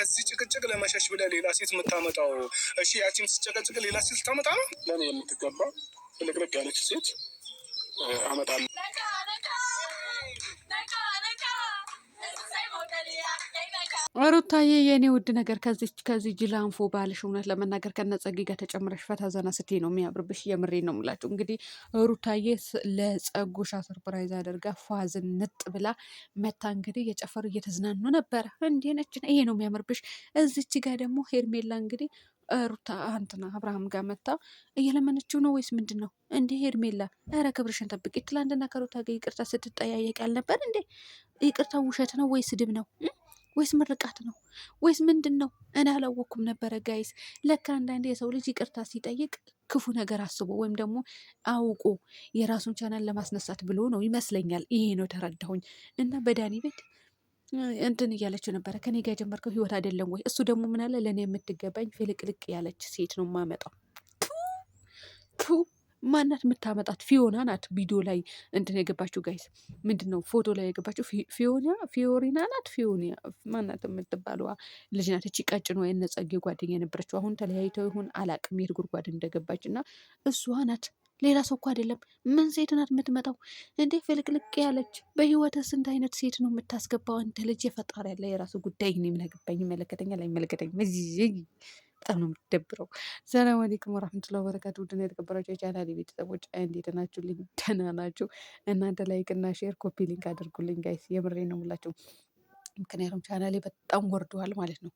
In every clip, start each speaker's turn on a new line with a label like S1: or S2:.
S1: ከዚህ ጭቅጭቅ ለመሸሽ ብለህ ሌላ ሴት የምታመጣው? እሺ ያቺም ስትጨቀጭቅ ሌላ ሴት ታመጣ ነው? ለእኔ የምትገባ ፍልቅልቅ ያለች ሴት አመጣለሁ።
S2: ሩታዬ የኔ ውድ ነገር ከዚህ ጅላንፎ ባልሽ እውነት ለመናገር ከነጸጌ ጋር ተጨምረሽ ፈታ ዘና ስትይ ነው የሚያምርብሽ። የምሬን ነው የምላችሁ። እንግዲህ ሩታዬ ለጸጉሻ ሰርፕራይዝ አድርጋ ፏዝን ንጥ ብላ መታ እንግዲህ እየጨፈሩ እየተዝናኑ ነበረ። እንዴ ነች ይሄ ነው የሚያምርብሽ። እዚች ጋር ደግሞ ሄርሜላ እንግዲህ ሩታ አንትና አብርሃም ጋር መታ እየለመነችው ነው ወይስ ምንድን ነው እንዴ? ሄርሜላ ኧረ ክብርሽን ጠብቂ። ትላንትና ከሩታ ጋር ይቅርታ ስትጠያየቅ አልነበር እንዴ? ይቅርታ ውሸት ነው ወይስ ስድብ ነው ወይስ ምርቃት ነው ወይስ ምንድን ነው? እኔ አላወኩም ነበረ ጋይስ። ለካ አንዳንዴ የሰው ልጅ ይቅርታ ሲጠይቅ ክፉ ነገር አስቦ ወይም ደግሞ አውቆ የራሱን ቻናል ለማስነሳት ብሎ ነው ይመስለኛል። ይሄ ነው ተረዳሁኝ። እና በዳኒ ቤት እንትን እያለችው ነበረ። ከኔ ጋር የጀመርከው ህይወት አይደለም ወይ? እሱ ደግሞ ምን አለ? ለእኔ የምትገባኝ ፍልቅልቅ ያለች ሴት ነው የማመጣው። ቱ ማናት የምታመጣት? ፊዮና ናት። ቪዲዮ ላይ እንትን የገባችው ጋይስ ምንድን ነው ፎቶ ላይ የገባችው ፊዮሪና ናት። ፊዮኒያ ማናት የምትባለዋ ልጅ ናት። እቺ ቀጭን ወይ ነጸጌ ጓደኛ የነበረችው አሁን ተለያይተው ይሁን አላቅም የት ጉድጓድ እንደገባች እና እሷ ናት። ሌላ ሰው እኮ አይደለም። ምን ሴት ናት የምትመጣው እንዴ? ፍልቅልቅ ያለች በህይወት ስንት አይነት ሴት ነው የምታስገባው? አንተ ልጅ የፈጣሪ ያለ የራሱ ጉዳይ። እኔ ምን አገባኝ? ይመለከተኛል አይመለከተኝም? በጣም ነው የምትደብረው። ሰላም አለይኩም ወራህመቱላሂ ወበረካቱ። ውድና የተከበራችሁ የቻናሌ ቤተሰቦች እንዴት ናችሁልኝ? ደህና ናችሁ? እናንተ ላይክ እና ሼር ኮፒ ሊንክ አድርጉልኝ ጋይስ። የምሬን ነው የምላችሁ። ምክንያቱም ቻናሌ በጣም ወርደዋል ማለት ነው።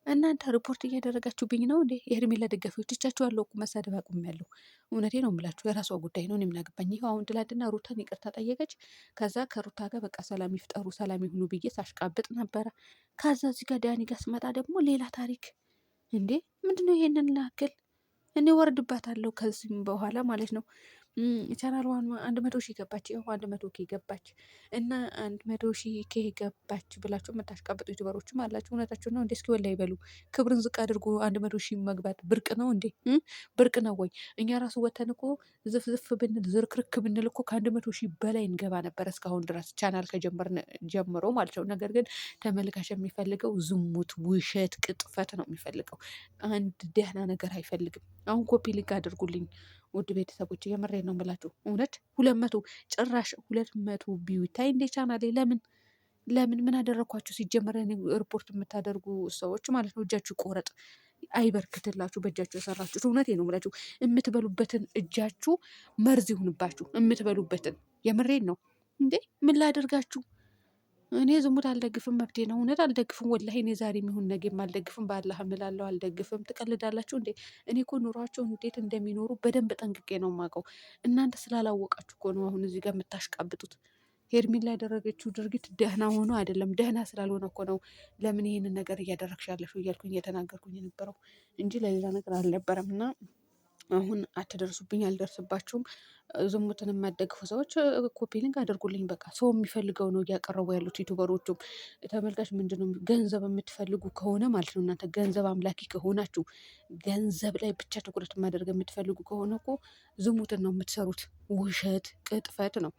S2: እናንተ ሪፖርት እያደረጋችሁብኝ ነው እንዴ? የሄርሜላ ደጋፊዎች ትቻችኋለሁ እኮ መሳደብ አቁሜያለሁ። እውነቴ ነው የምላችሁ። የራሷ ጉዳይ ነው። እኔ ምን አገባኝ? ይኸው አሁን ትላንትና ሩታን ይቅርታ ጠየቀች። ከዛ ከሩታ ጋር በቃ ሰላም ይፍጠሩ ሰላም ይሁኑ ብዬ ሳሽቃብጥ ነበረ። ከዛ እዚህ ጋር ዳኒ ጋር ስመጣ ደግሞ ሌላ ታሪክ እንዴ! ምንድነው ይሄንን ላክል? እኔ ወርድባታለሁ ከዚህም በኋላ ማለት ነው። ቻናሏን 100,000 ገባች። ይኸው 100,000 ገባች እና 100,000 ገባች ብላችሁ የምታሽቃብጡ ዩቱበሮችም አላችሁ። እውነታችሁ ነው እንዴ? እስኪ ወላሂ በሉ። ክብርን ዝቅ አድርጎ 100,000 መግባት ብርቅ ነው እንዴ? ብርቅ ነው ወይ? እኛ ራሱ ወተን እኮ ዝፍዝፍ ብንል ዝርክርክ ብንል እኮ ከ100,000 በላይ እንገባ ነበር እስካሁን ድረስ ቻናል ከጀመርን ጀምሮ ማለት ነው። ነገር ግን ተመልካች የሚፈልገው ዝሙት፣ ውሸት፣ ቅጥፈት ነው የሚፈልገው። አንድ ደህና ነገር አይፈልግም። አሁን ኮፒ ሊንክ አድርጉልኝ ውድ ቤተሰቦች፣ የምሬ ነው የምላችሁ። እውነት 200 ጭራሽ 200 ቢዩታይ እንዴ ቻናሌ። ለምን ምን አደረኳችሁ? ሲጀመር ሪፖርት የምታደርጉ ሰዎች ማለት ነው እጃችሁ ቆረጥ አይበርክትላችሁ። በእጃችሁ የሰራችሁት እውነቴ ነው የምላችሁ። የምትበሉበትን እጃችሁ መርዝ ይሁንባችሁ። የምትበሉበትን የምሬን ነው እንዴ። ምን ላደርጋችሁ? እኔ ዝሙት አልደግፍም፣ መብቴ ነው። እውነት አልደግፍም። ወላሂ እኔ ዛሬ የሚሆን ነገም አልደግፍም። በአላህ እምላለሁ አልደግፍም። ትቀልዳላችሁ እንዴ? እኔ እኮ ኑሯቸው እንዴት እንደሚኖሩ በደንብ ጠንቅቄ ነው የማውቀው። እናንተ ስላላወቃችሁ እኮ ነው አሁን እዚህ ጋር የምታሽቃብጡት። ሄርሜላ ያደረገችው ድርጊት ደህና ሆኖ አይደለም፣ ደህና ስላልሆነ እኮ ነው ለምን ይሄንን ነገር እያደረግሽ ያለሽው እያልኩኝ እየተናገርኩኝ የነበረው እንጂ ለሌላ ነገር አልነበረም። እና አሁን አትደርሱብኝ፣ አልደርስባችሁም። ዝሙትን የማደግፉ ሰዎች ኮፒ ሊንክ አድርጉልኝ። በቃ ሰው የሚፈልገው ነው እያቀረቡ ያሉት ዩቱበሮቹም። ተመልካች ምንድነው ገንዘብ የምትፈልጉ ከሆነ ማለት ነው እናንተ ገንዘብ አምላኪ ከሆናችሁ ገንዘብ ላይ ብቻ ትኩረት ማድረግ የምትፈልጉ ከሆነ እኮ ዝሙትን ነው የምትሰሩት። ውሸት፣ ቅጥፈት ነው።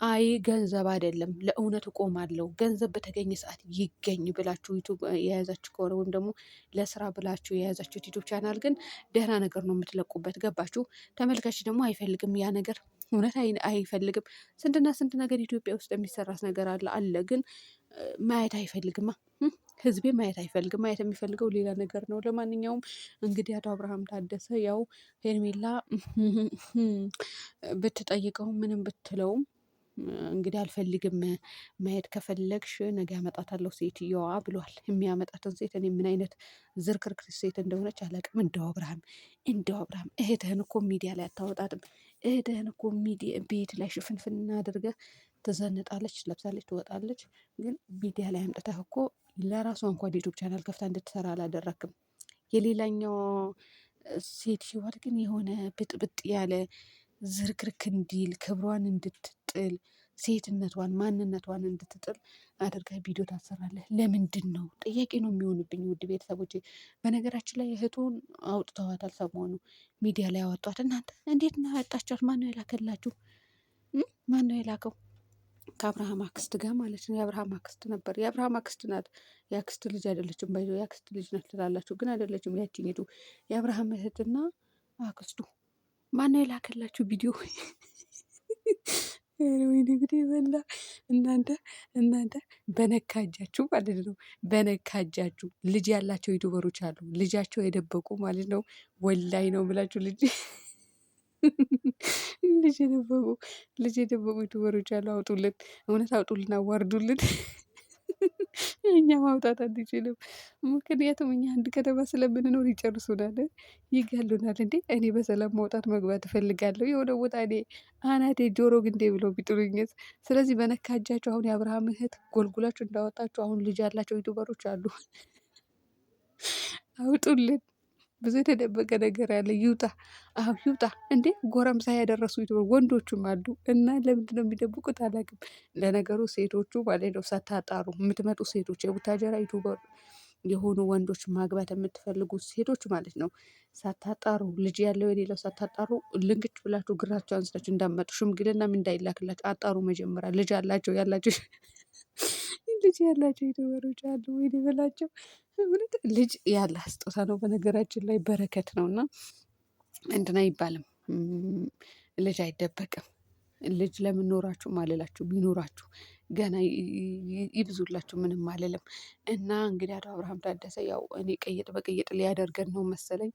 S2: አይ ገንዘብ አይደለም፣ ለእውነት እቆማለሁ፣ ገንዘብ በተገኘ ሰዓት ይገኝ ብላችሁ ዩቱብ የያዛችሁ ከሆነ ወይም ደግሞ ለስራ ብላችሁ የያዛችሁት ዩቱብ ቻናል ግን ደህና ነገር ነው የምትለቁበት። ገባችሁ? ተመልካች ደግሞ አይፈልግም ያ ነገር፣ እውነት አይፈልግም። ስንትና ስንት ነገር ኢትዮጵያ ውስጥ የሚሰራስ ነገር አለ፣ ግን ማየት አይፈልግማ። ህዝቤ ማየት አይፈልግም። ማየት የሚፈልገው ሌላ ነገር ነው። ለማንኛውም እንግዲህ አቶ አብርሃም ታደሰ ያው ሄርሜላ ብትጠይቀው ምንም ብትለውም እንግዲህ አልፈልግም፣ ማየት ከፈለግሽ ነገ ያመጣታለሁ ሴትየዋ ብሏል። የሚያመጣትን ሴት እኔ ምን አይነት ዝርክርክር ሴት እንደሆነች አላውቅም። እንደው አብርሃም እህትህን እኮ ሚዲያ ላይ አታወጣትም። እህትህን እኮ ቤት ላይ ሽፍንፍን አድርገህ ትዘንጣለች፣ ለብሳለች፣ ትወጣለች። ግን ሚዲያ ላይ አምጥተህ እኮ ለራሷ እንኳን ዩቱብ ቻናል ከፍታ እንድትሰራ አላደረክም። የሌላኛው ሴት ህይወት ግን የሆነ ብጥብጥ ያለ ዝርክርክ እንዲል ክብሯን እንድትጥል ሴትነቷን ማንነቷን እንድትጥል አድርገህ ቪዲዮ ታሰራለህ። ለምንድን ነው? ጥያቄ ነው የሚሆንብኝ ውድ ቤተሰቦች። በነገራችን ላይ እህቱን አውጥተዋታል፣ ሰሞኑ ሚዲያ ላይ ያወጧት። እናንተ እንዴት ነው ያወጣችኋት? ማነው የላከላችሁ? ማነው የላከው? ከአብርሃም አክስት ጋር ማለት ነው። የአብርሃም አክስት ነበር። የአብርሃም አክስት ናት። የአክስት ልጅ አይደለችም። ባይዘው የአክስት ልጅ ናት ትላላችሁ፣ ግን አይደለችም። ያቺኝቱ የአብርሃም እህትና አክስቱ። ማነው የላከላችሁ ቪዲዮ? ወይኔ እንግዲህ በላ እናንተ በነካ እጃችሁ ማለት ነው። በነካ እጃችሁ ልጅ ያላቸው ዩቱበሮች አሉ፣ ልጃቸው የደበቁ ማለት ነው። ወላይ ነው ብላችሁ ልጅ የደበቁ ዩቱበሮች አሉ። አውጡልን፣ እውነት አውጡልን፣ አዋርዱልን። እኛ ማውጣት አንችልም። ምክንያቱም እኛ አንድ ከተማ ስለምንኖር ይጨርሱናል፣ ይገሉናል። እንዴ እኔ በሰላም መውጣት መግባት እፈልጋለሁ። የሆነ ቦታ እኔ አናቴ ጆሮ ግንዴ ብለው ቢጥሉኝስ? ስለዚህ በነካ እጃቸው አሁን የአብርሃም እህት ጎልጉላችሁ እንዳወጣችሁ አሁን ልጅ ያላቸው ዩቱበሮች አሉ። አውጡልን። ብዙ የተደበቀ ነገር ያለ ይውጣ። አዎ ይውጣ። እንዴ ጎረምሳ ያደረሱ ዩቱበር ወንዶቹም አሉ እና ለምንድን ነው የሚደብቁት? አላውቅም። ለነገሩ ሴቶቹ ማለት ነው ሳታጣሩ የምትመጡ ሴቶች የቡታጀራ ዩቱበር የሆኑ ወንዶች ማግባት የምትፈልጉ ሴቶች ማለት ነው ሳታጣሩ ልጅ ያለው የሌለው ሳታጣሩ ልንግጭ ብላችሁ ግራቸው አንስታችሁ እንዳመጡ ሽምግልናም እንዳይላክላችሁ አጣሩ። መጀመሪያ ልጅ ያላቸው ልጅ ያላቸው ዩቱበሮች አሉ ወይ በላቸው። ልጅ ያለ ስጦታ ነው በነገራችን ላይ በረከት ነው እና እንትን አይባልም። ልጅ አይደበቅም። ልጅ ለምን ኖራችሁ ማለላችሁ ቢኖራችሁ ገና ይብዙላችሁ፣ ምንም አልልም። እና እንግዲህ አቶ አብርሃም ታደሰ ያው እኔ ቅይጥ በቅይጥ ሊያደርገን ነው መሰለኝ።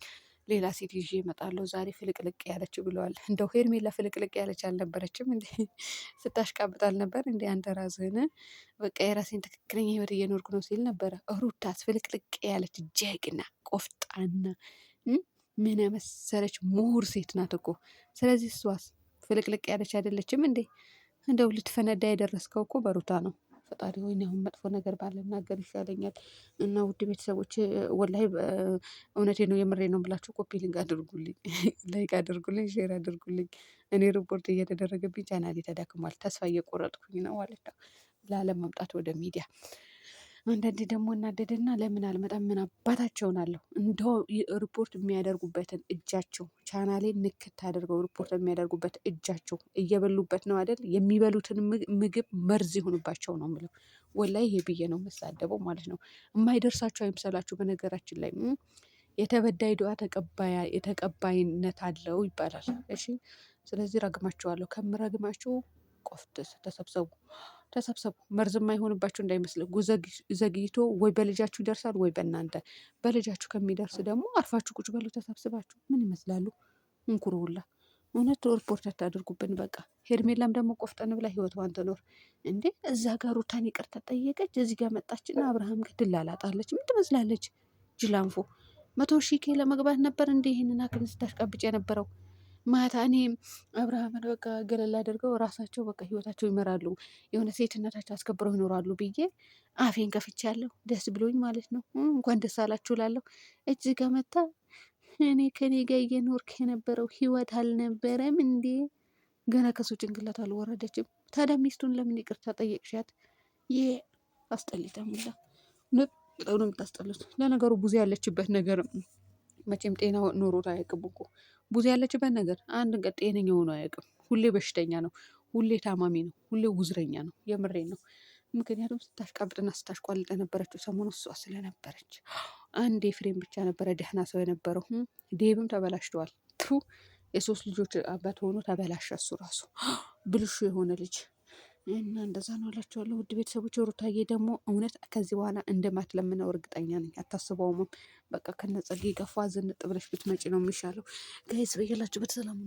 S2: ሌላ ሴት ይዤ እመጣለሁ ዛሬ ፍልቅልቅ ያለች ብለዋል። እንደው ሄርሜላ ፍልቅልቅ ያለች አልነበረችም እንዴ? ስታሽቃብጥ አልነበር እንዴ? አንተ ራስህን በቃ የራሴን ትክክለኛ ህይወት እየኖርኩ ነው ሲል ነበረ። ሩታስ ፍልቅልቅ ያለች ጀግና ቆፍጣና ምን የመሰለች ምሁር ሴት ናት እኮ። ስለዚህ እሷስ ፍልቅልቅ ያለች አይደለችም እንዴ? እንደው ልትፈነዳ የደረስከው እኮ በሩታ ነው። ፈጣሪ ሆይ አሁን መጥፎ ነገር ባልናገር ይሻለኛል። እና ውድ ቤተሰቦች ወላሂ እውነቴ ነው የምሬ ነው ብላችሁ ኮፒ ሊንክ አድርጉልኝ፣ ላይክ አድርጉልኝ፣ ሼር አድርጉልኝ። እኔ ሪፖርት እየተደረገብኝ ቻናሌ ተዳክሟል። ተስፋ እየቆረጥኩኝ ነው ማለት ነው ላለመምጣት ወደ ሚዲያ። አንዳንዴ ደግሞ እናደድና ለምን አልመጣም? ምን አባታቸውን አለሁ እንደው ሪፖርት የሚያደርጉበትን እጃቸው ቻናሌን ንክት አድርገው ሪፖርት የሚያደርጉበት እጃቸው እየበሉበት ነው አይደል? የሚበሉትን ምግብ መርዝ ይሆንባቸው ነው የምለው። ወላሂ ይሄ ብዬ ነው የምሳደበው ማለት ነው። የማይደርሳቸው አይምሰላችሁ። በነገራችን ላይ የተበዳይ ዱዓ ተቀባይነት አለው ይባላል። እሺ ስለዚህ ረግማቸዋለሁ። ከምረግማቸው ቆፍጥስ ተሰብሰቡ። መርዝ የማይሆንባችሁ እንዳይመስልህ። ዘግይቶ ወይ በልጃችሁ ይደርሳል ወይ በእናንተ። በልጃችሁ ከሚደርስ ደግሞ አርፋችሁ ቁጭ በሉ ተሰብስባችሁ። ምን ይመስላሉ እንኩሮ ሁላ። እውነት ሪፖርት አታድርጉብን በቃ። ሄርሜላም ደግሞ ቆፍጠን ብላ ህይወቷን ትኖር እንዴ። እዛ ጋር ሩታን ይቅርታ ጠየቀች፣ እዚህ ጋር መጣችና አብርሃም ጋር ትላላጣለች። ምን ትመስላለች? ጅላንፎ 100,000 ኬ ለመግባት ነበር እንዴ ይህንን አክል ስታሽቃብጭ የነበረው? ማታ እኔም አብርሃምን በቃ ገለል አድርገው ራሳቸው በቃ ህይወታቸው ይመራሉ፣ የሆነ ሴትነታቸው አስከብረው ይኖራሉ ብዬ አፌን ከፍቻለሁ። ደስ ብሎኝ ማለት ነው። እንኳን ደስ አላችሁ እላለሁ። እዚህ ጋር መታ ከኔ ጋር እየኖርክ የነበረው ህይወት አልነበረም እንዴ? ገና ከሱ ጭንቅላት አልወረደችም። ታዲያ ሚስቱን ለምን ይቅርታ ጠየቅሻት? ይሄ አስጠሊታ ሙላ በጣም ነው የምታስጠሉት። ለነገሩ ብዙ ያለችበት ነገር መቼም ጤና ኖሮት አያውቅም እኮ። ብዙ ያለችበት ነገር አንድ ቀን ጤነኛ ሆኖ አያውቅም። ሁሌ በሽተኛ ነው፣ ሁሌ ታማሚ ነው፣ ሁሌ ውዝረኛ ነው። የምሬን ነው። ምክንያቱም ስታሽቃብጥና ስታሽቋልጥ የነበረችው ሰሞኑ እሷ ስለነበረች። አንድ ኤፍሬም ብቻ ነበረ ደህና ሰው የነበረው። ዴብም ተበላሽተዋል። የ3 ልጆች አባት ሆኖ ተበላሸ። እሱ ራሱ ብልሹ የሆነ ልጅ እና እንደዛ ነው እላቸዋለሁ። ውድ ቤተሰቦች ሩታዬ ደግሞ እውነት ከዚህ በኋላ እንደማትለምነው እርግጠኛ ነኝ። አታስበውም። በቃ ከነጸጌ ገፋ ዝንጥ ብለሽ ብትመጪ ነው የሚሻለው። ጋይስ በያላችሁበት ሰላም